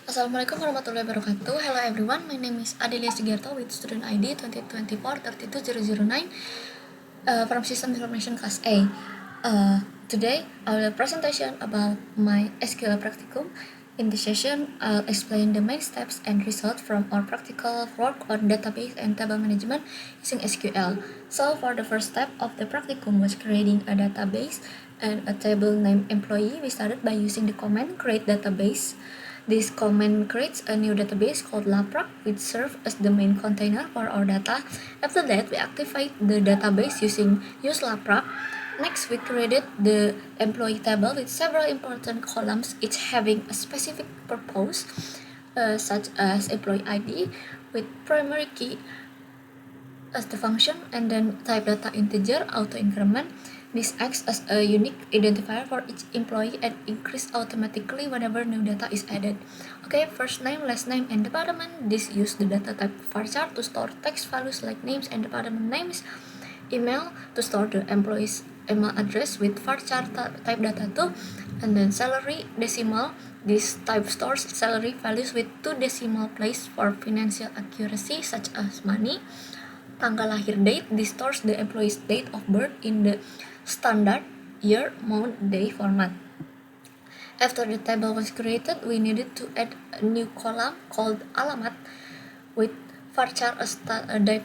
Assalamualaikum warahmatullahi wabarakatuh. Hello everyone, my name is Adelia Sugiarto with student ID 2024-32009 from System Information Class A. Today, I will presentation about my SQL practicum. In this session, I'll explain the main steps and results from our practical work on database and table management using SQL. So, for the first step of the practicum was creating a database and a table named employee. We started by using the command create database. This command creates a new database called laproc, which serves as the main container for our data. After that, we activate the database using use laproc. Next, we created the employee table with several important columns, each having a specific purpose, such as employee ID with primary key as the function, and then type data integer auto increment. This acts as a unique identifier for each employee and increase automatically whenever new data is added. Okay, first name, last name, and department. This use the data type varchar to store text values like names and department names. Email to store the employee's email address with varchar type data too. And then salary, decimal. This type stores salary values with 2 decimal place for financial accuracy such as money. Tanggal lahir date, this stores the employee's date of birth in the standard year, month, day format. After the table was created, we needed to add a new column called alamat with varchar as type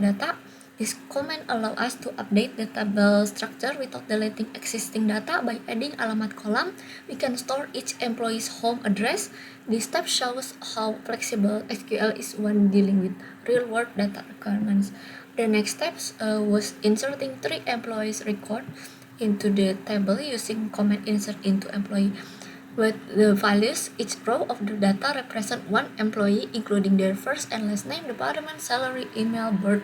data. This command allows us to update the table structure without deleting existing data. By adding alamat column, we can store each employee's home address. This step shows how flexible SQL is when dealing with real-world data requirements. The next steps was inserting 3 employees' record into the table using command insert into employee. With the values, each row of the data represent one employee, including their first and last name, department, salary, email, birth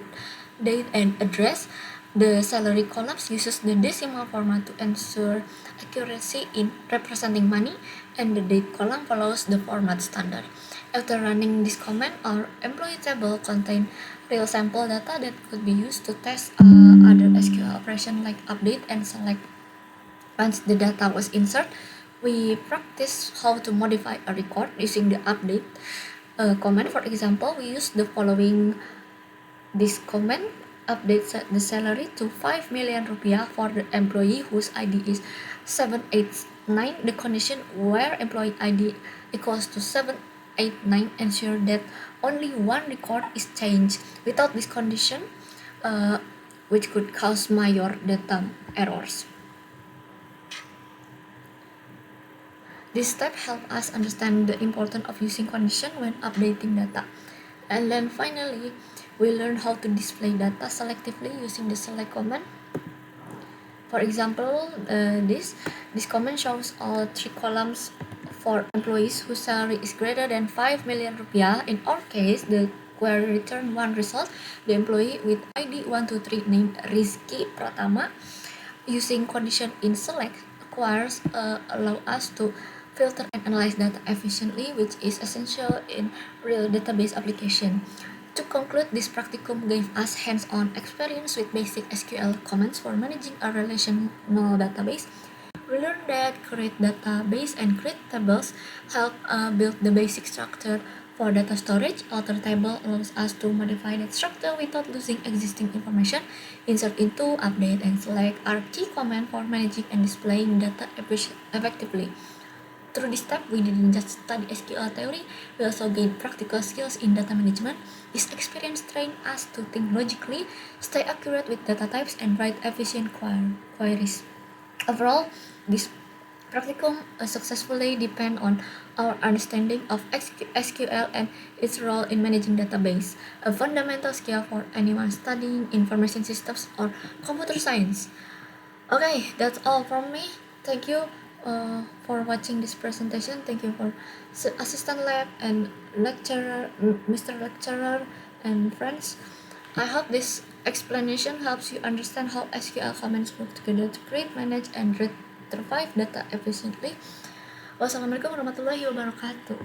date, and address. The salary columns uses the decimal format to ensure accuracy in representing money, and the date column follows the format standard. After running this command, our employee table contains real sample data that could be used to test other SQL operations like update and select. Once the data was inserted, we practice how to modify a record using the update command. For example, we use the following. This command updates the salary to 5 million rupiah for the employee whose ID is 789. The condition where employee ID equals to 789 ensure that only one record is changed. Without this condition, which could cause major data errors. This step helps us understand the importance of using condition when updating data. And then finally, we learn how to display data selectively using the select command. For example, this command shows all 3 columns for employees whose salary is greater than 5 million rupiah. In our case, the query return one result, the employee with ID 123 named Rizky Pratama. Using condition in select requires allow us to filter and analyze data efficiently, which is essential in real database application. To conclude, this practicum gave us hands-on experience with basic SQL commands for managing a relational database. We learned that create database and create tables help build the basic structure for data storage. Alter table allows us to modify that structure without losing existing information. Insert into, update, and select are key commands for managing and displaying data effectively. Through this step, we didn't just study SQL theory, we also gained practical skills in data management. This experience trained us to think logically, stay accurate with data types, and write efficient queries. Overall, this practicum successfully depend on our understanding of SQL and its role in managing database, a fundamental skill for anyone studying information systems or computer science. Okay, that's all from me. Thank you for watching this presentation. Thank you for assistant lab and lecturer, Mr. Lecturer and friends. I hope this explanation helps you understand how SQL commands work together to create, manage, and retrieve data efficiently. Wassalamualaikum warahmatullahi wabarakatuh.